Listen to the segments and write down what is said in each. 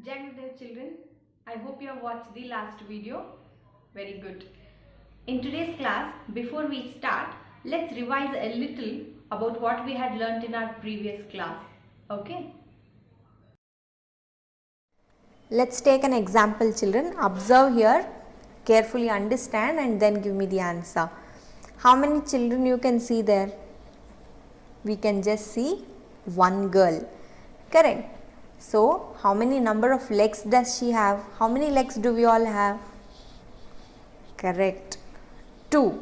Jai Gurudev children, I hope you have watched the last video. Very good. In today's class, before we start, let's revise a little about what we had learnt in our previous class. Okay? Let's take an example, children. Observe here, carefully understand and then give me the answer. How many children you can see there? We can just see one girl. Correct. So, how many number of legs does she have? How many legs do we all have? Correct. 2.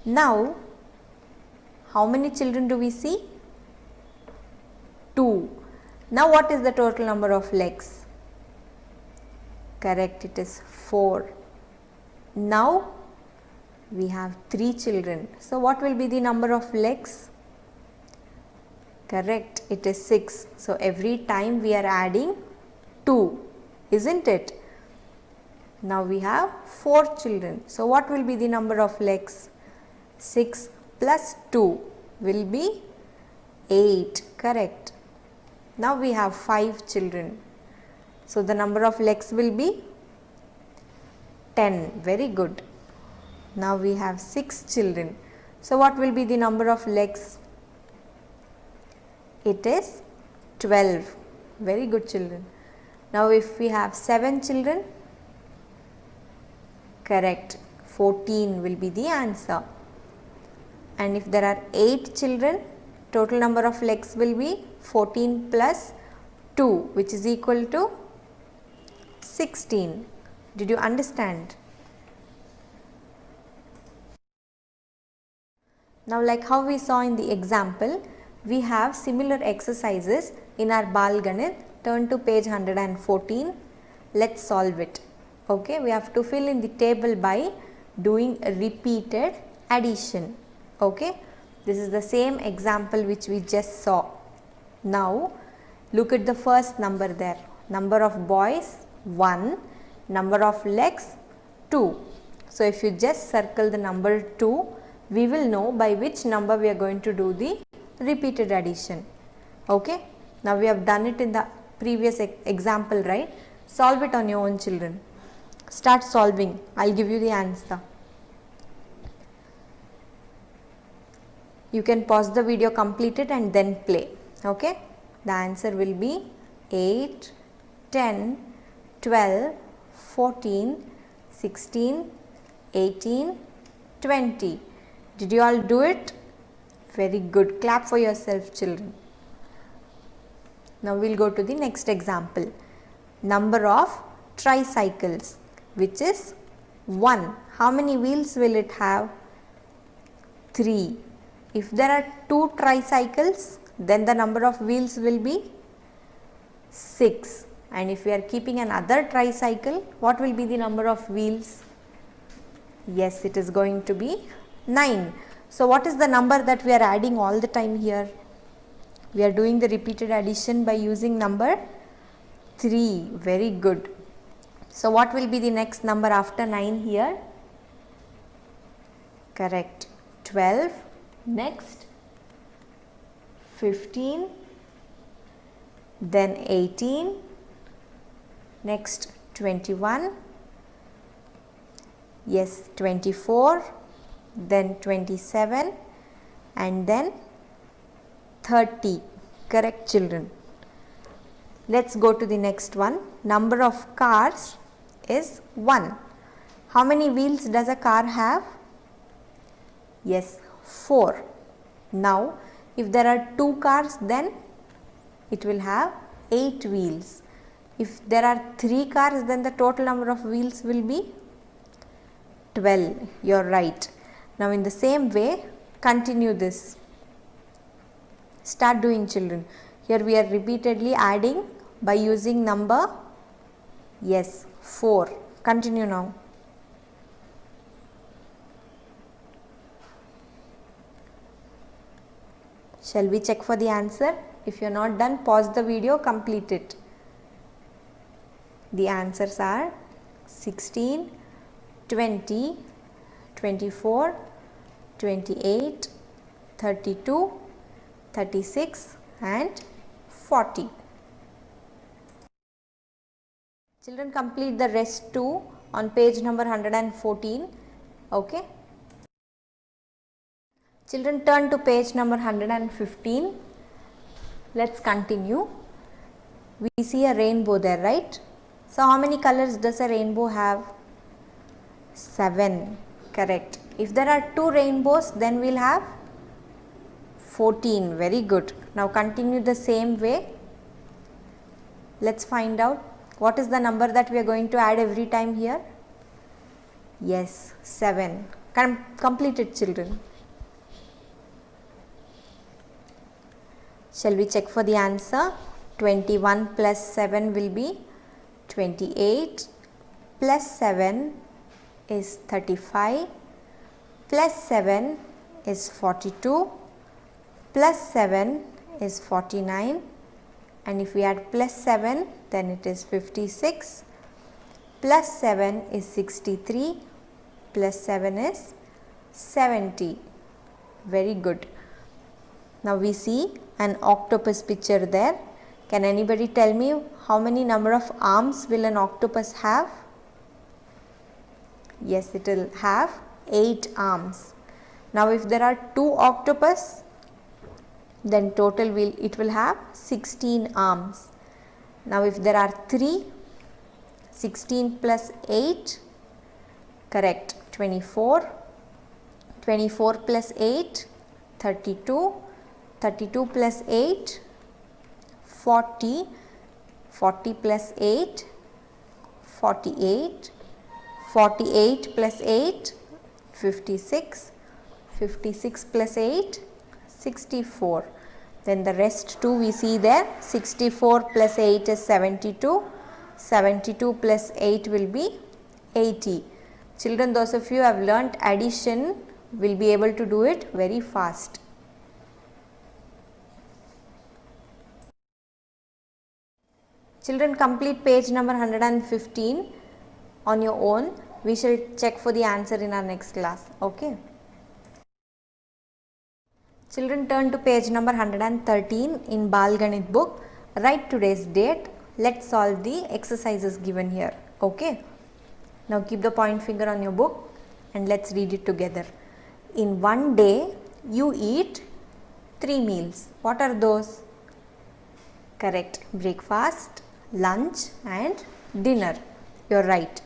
Now, how many children do we see? 2. Now, what is the total number of legs? Correct, it is 4. Now, we have 3 children. So, what will be the number of legs? Correct, it is 6. So, every time we are adding 2, isn't it? Now, we have 4 children. So, what will be the number of legs? 6 plus 2 will be 8. Correct. Now, we have 5 children. So, the number of legs will be 10. Very good. Now, we have 6 children. So, what will be the number of legs? It is 12. Very good, children. Now, if we have 7 children, correct, 14 will be the answer. And if there are 8 children, total number of legs will be 14 plus 2, which is equal to 16. Did you understand? Now, like how we saw in the example, we have similar exercises in our Bal Ganit. Turn to page 114. Let's solve it. Okay, we have to fill in the table by doing a repeated addition. Okay, this is the same example which we just saw. Now, look at the first number there. Number of boys 1, number of legs 2. So, if you just circle the number 2, we will know by which number we are going to do the repeated addition. Okay, now we have done it in the previous example, right? Solve it on your own, children. Start solving. I'll give you the answer. You can pause the video, complete it and then play. Okay, the answer will be 8, 10, 12, 14, 16, 18, 20. Did you all do it? Very good. Clap for yourself, children. Now, we will go to the next example. Number of tricycles, which is 1. How many wheels will it have? 3. If there are 2 tricycles, then the number of wheels will be 6. And if we are keeping another tricycle, what will be the number of wheels? Yes, it is going to be 9. So, what is the number that we are adding all the time here? We are doing the repeated addition by using number 3. Very good. So, what will be the next number after 9 here? Correct. 12. Next 15. Then 18. Next 21. Yes, 24. Then 27 and then 30. Correct, children. Let's go to the next one. Number of cars is 1. How many wheels does a car have? Yes, 4. Now, if there are 2 cars, then it will have 8 wheels. If there are 3 cars, then the total number of wheels will be 12. You're right. Now, in the same way, continue this. Start doing, children. Here we are repeatedly adding by using number, yes, 4. Continue now. Shall we check for the answer? If you are not done, pause the video, complete it. The answers are 16, 20, 24, 28, 32, 36 and 40. Children, complete the rest 2 on page number 114. Okay. Children, turn to page number 115. Let's continue. We see a rainbow there, right? So how many colors does a rainbow have? 7. Correct. If there are 2 rainbows, then we'll have 14. Very good. Now continue the same way. Let's find out what is the number that we are going to add every time here. Yes, 7. Complete it, children. Shall we check for the answer? 21 plus 7 will be 28, plus 7 is 35, plus 7 is 42, plus 7 is 49, and if we add plus 7, then it is 56, plus 7 is 63, plus 7 is 70. Very good. Now we see an octopus picture there. Can anybody tell me how many number of arms will an octopus have? Yes, it will have 8 arms. Now if there are 2 octopus, then total it will have 16 arms. Now if there are 3, 16 plus 8, correct, 24, 24 plus 8, 32, 32 plus 8, 40, 40 plus 8, 48, 48 plus 8, 56, 56 plus 8, 64. Then the rest 2 we see there, 64 plus 8 is 72, 72 plus 8 will be 80. Children, those of you who have learnt addition will be able to do it very fast. Children, complete page number 115 on your own. We shall check for the answer in our next class. Okay. Children, turn to page number 113 in Bal Ganit book. Write today's date. Let's solve the exercises given here. Okay. Now keep the point finger on your book and let's read it together. In one day, you eat 3 meals. What are those? Correct. Breakfast, lunch and dinner. You're right.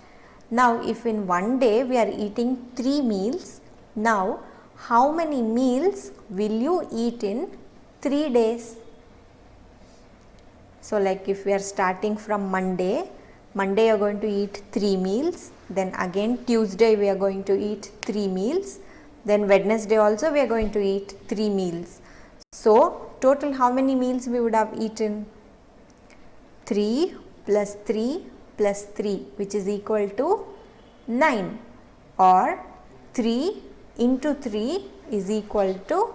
Now if in one day we are eating 3 meals, now how many meals will you eat in 3 days? So like if we are starting from Monday you are going to eat 3 meals, then again Tuesday we are going to eat 3 meals, then Wednesday also we are going to eat 3 meals. So total how many meals we would have eaten? 3 plus 3 plus 3, which is equal to 9, or 3 into 3 is equal to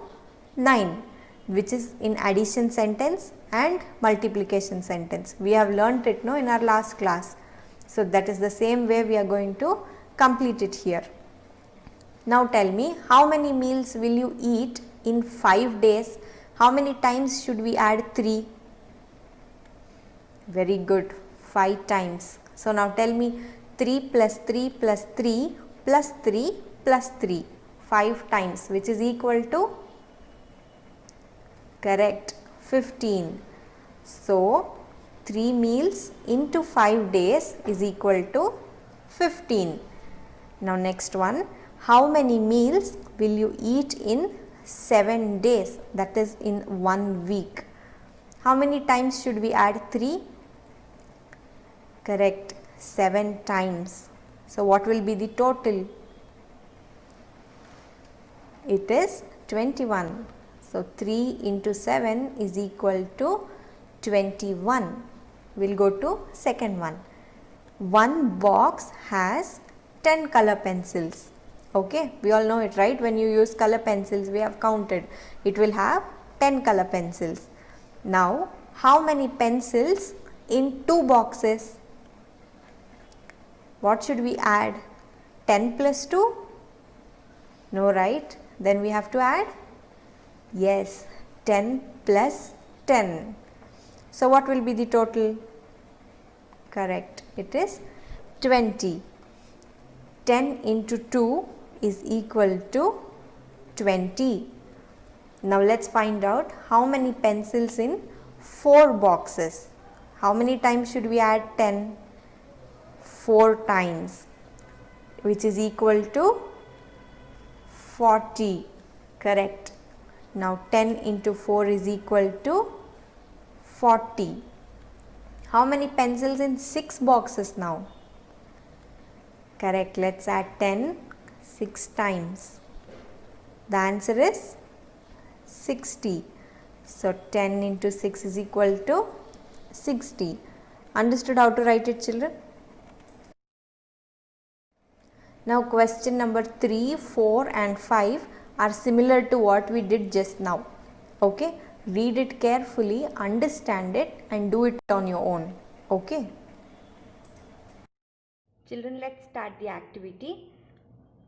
9, which is in addition sentence and multiplication sentence. We have learnt it in our last class. So that is the same way we are going to complete it here. Now tell me, how many meals will you eat in 5 days? How many times should we add 3? Very good, 5 times. So now tell me 3 plus 3 plus 3 plus 3 plus 3, 5 times, which is equal to, correct, 15. So 3 meals into 5 days is equal to 15. Now next one, how many meals will you eat in 7 days, that is in 1 week? How many times should we add 3? Correct, 7 times. So what will be the total? It is 21. So 3 into 7 is equal to 21. We'll go to second one. One box has 10 color pencils. Okay, we all know it, right? When you use color pencils, we have counted. It will have 10 color pencils. Now, how many pencils in 2 boxes? What should we add? 10 plus 2? No, right? Then we have to add? Yes, 10 plus 10. So what will be the total? Correct. It is 20. 10 into 2 is equal to 20. Now let's find out how many pencils in 4 boxes. How many times should we add 10? 4 times, which is equal to 40. Correct. Now 10 into 4 is equal to 40. How many pencils in 6 boxes now? Correct. Let's add 10 6 times. The answer is 60. So 10 into 6 is equal to 60. Understood how to write it, children? Now question number 3, 4 and 5 are similar to what we did just now. Okay? Read it carefully, understand it and do it on your own. Okay? Children, let's start the activity.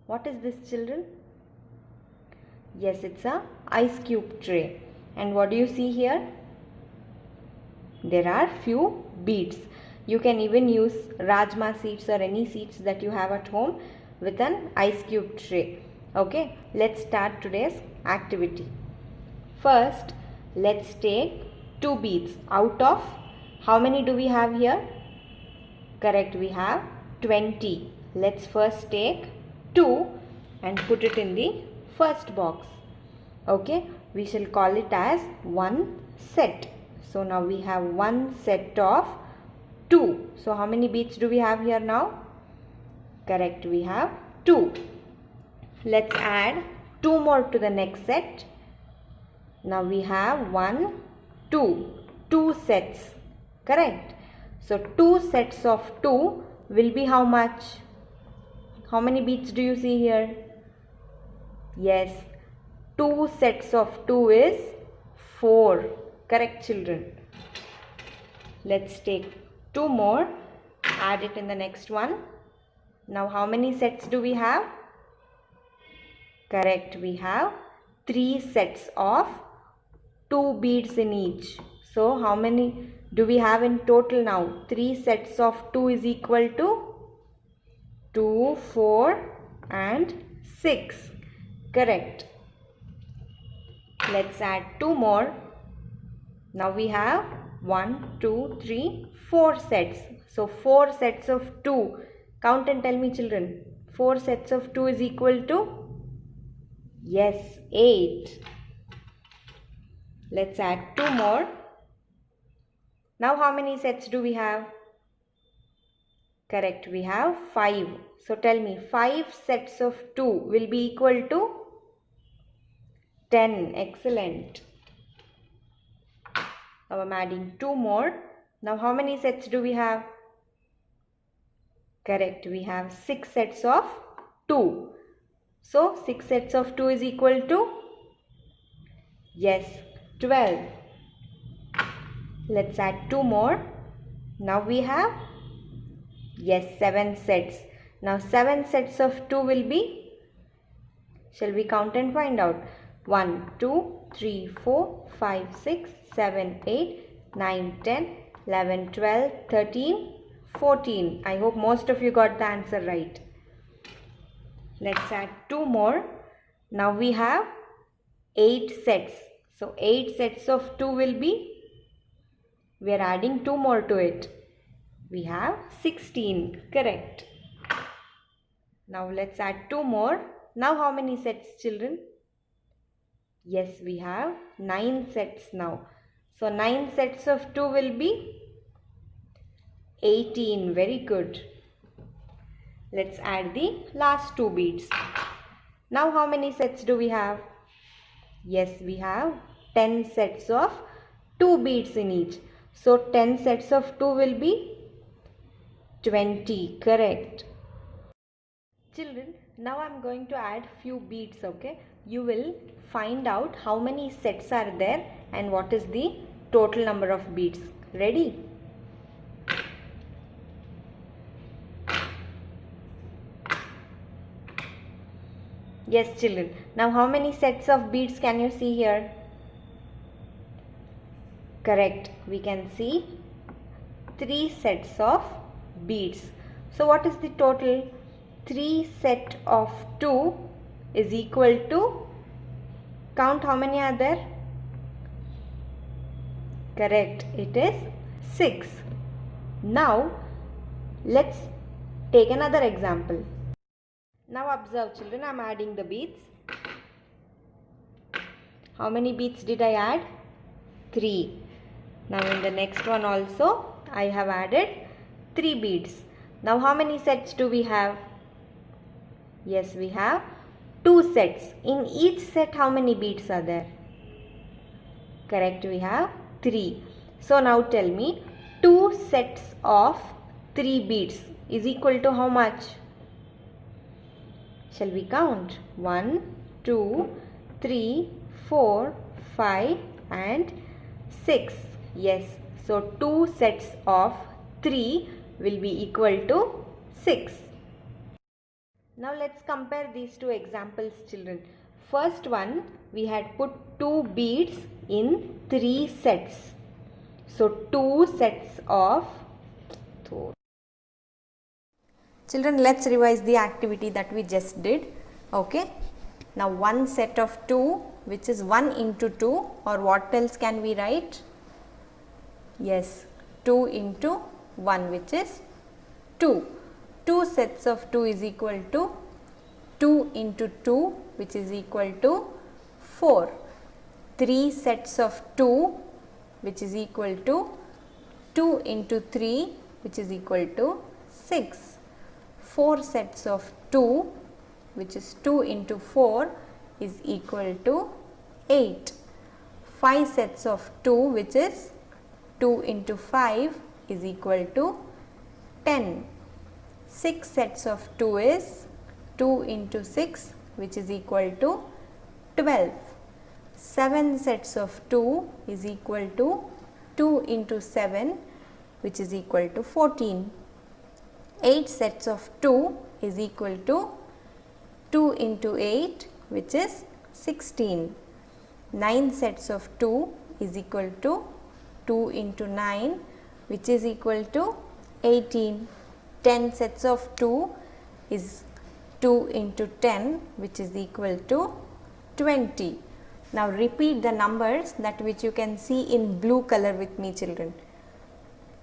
What is this, children? Yes, it's a ice cube tray. And what do you see here? There are few beads. You can even use Rajma seeds or any seeds that you have at home with an ice cube tray. Okay, let's start today's activity. First, let's take 2 beads out of how many do we have here? Correct, we have 20. Let's first take 2 and put it in the first box. Okay, we shall call it as one set. So now we have one set of 2. So how many beads do we have here now? Correct, we have 2. Let's add 2 more to the next set. Now we have 1, 2. 2 sets. Correct. So 2 sets of 2 will be how much? How many beads do you see here? Yes, 2 sets of 2 is 4. Correct, children. Let's take 2 more, add it in the next one. Now how many sets do we have? Correct, we have 3 sets of 2 beads in each. So how many do we have in total now? 3 sets of 2 is equal to 2, 4 and 6. Correct. Let's add 2 more. Now we have 1, 2, 3, 4 sets. So 4 sets of 2. Count and tell me, children. 4 sets of 2 is equal to? Yes, 8. Let's add 2 more. Now how many sets do we have? Correct, we have 5. So tell me, 5 sets of 2 will be equal to 10. Excellent. Now I'm adding 2 more. Now how many sets do we have? Correct, we have 6 sets of 2. So 6 sets of 2 is equal to? Yes, 12. Let's add 2 more. Now we have? Yes, 7 sets. Now 7 sets of 2 will be? Shall we count and find out? 1, 2, 3, 4, 5, 6, 7, 8, 9, 10, 11, 12, 13, 14. I hope most of you got the answer right. Let's add 2 more. Now we have 8 sets. So 8 sets of 2 will be? We are adding 2 more to it. We have 16. Correct. Now let's add 2 more. Now how many sets, children? Yes, we have 9 sets now. So 9 sets of 2 will be 18. Very good. Let's add the last 2 beads. Now how many sets do we have? Yes, we have 10 sets of 2 beads in each. So 10 sets of 2 will be 20. Correct. Children, now I am going to add few beads, okay? You will find out how many sets are there and what is the total number of beads. Ready? Yes, children. Now how many sets of beads can you see here? Correct. We can see 3 sets of beads. So what is the total? 3 set of 2 is equal to, count how many are there? Correct, it is 6. Now let's take another example. Now observe children, I am adding the beads. How many beads did I add? 3. Now in the next one also I have added 3 beads. Now how many sets do we have? Yes, we have 2 sets. In each set how many beads are there? Correct, we have 3. So now tell me, 2 sets of 3 beads is equal to how much? Shall we count? 1, 2, 3, 4, 5 and 6. Yes, so 2 sets of 3 will be equal to 6. Now let's compare these two examples children. First one, we had put 2 beads in 3 sets. So 2 sets of 4. Children, let's revise the activity that we just did. Okay. Now one set of 2, which is 1 into 2, or what else can we write? Yes, 2 into 1, which is 2. 2 sets of 2 is equal to 2 into 2, which is equal to 4. 3 sets of 2, which is equal to 2 into 3, which is equal to 6. 4 sets of 2, which is 2 into 4, is equal to 8. 5 sets of 2, which is 2 into 5, is equal to 10. 6 sets of 2 is 2 into 6, which is equal to 12. 7 sets of 2 is equal to 2 into 7, which is equal to 14. 8 sets of 2 is equal to 2 into 8, which is 16. 9 sets of 2 is equal to 2 into 9, which is equal to 18. 10 sets of 2 is 2 into 10, which is equal to 20. Now repeat the numbers that which you can see in blue color with me children.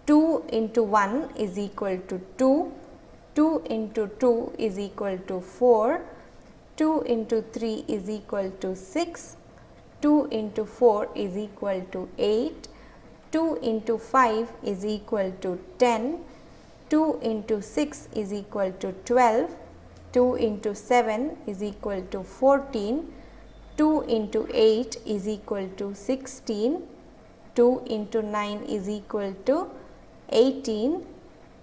2 into 1 is equal to 2, 2 into 2 is equal to 4, 2 into 3 is equal to 6, 2 into 4 is equal to 8, 2 into 5 is equal to 10, 2 into 6 is equal to 12, 2 into 7 is equal to 14, 2 into 8 is equal to 16, 2 into 9 is equal to 18,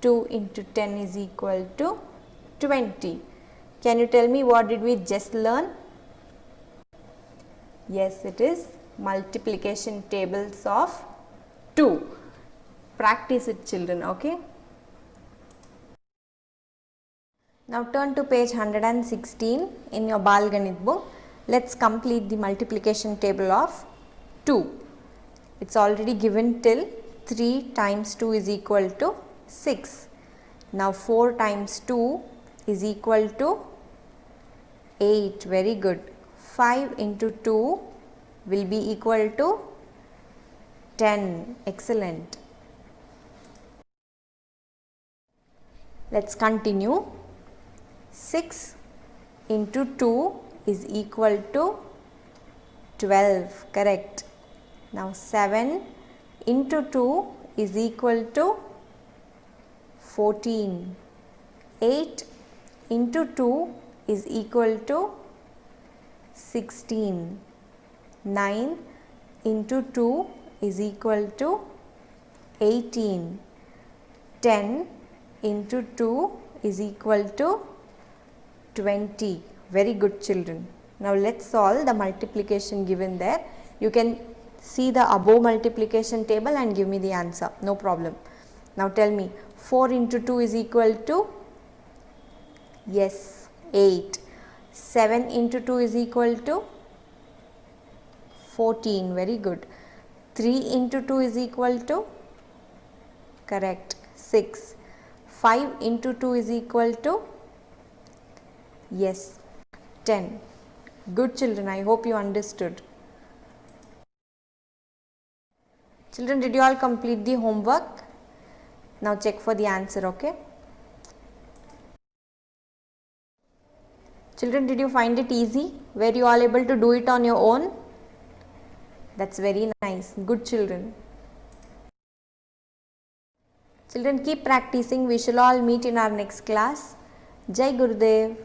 2 into 10 is equal to 20. Can you tell me what did we just learn? Yes, it is multiplication tables of 2. Practice it children, okay? Now turn to page 116 in your Bal Ganit book. Let's complete the multiplication table of 2. It's already given till 3 times 2 is equal to 6. Now 4 times 2 is equal to 8. Very good. 5 into 2 will be equal to 10. Excellent. Let's continue. 6 into 2 is equal to 12. Correct. Now 7 into 2 is equal to 14. 8 into 2 is equal to 16. 9 into 2 is equal to 18. 10 into 2 is equal to 20. Very good children. Now let's solve the multiplication given there. You can see the above multiplication table and give me the answer. No problem. Now tell me, 4 into 2 is equal to? Yes, 8. 7 into 2 is equal to? 14. Very good. 3 into 2 is equal to? Correct. 6. 5 into 2 is equal to? Yes, 10. Good children, I hope you understood. Children, did you all complete the homework? Now check for the answer, okay? Children, did you find it easy? Were you all able to do it on your own? That's very nice. Good children. Children, keep practicing. We shall all meet in our next class. Jai Gurudev.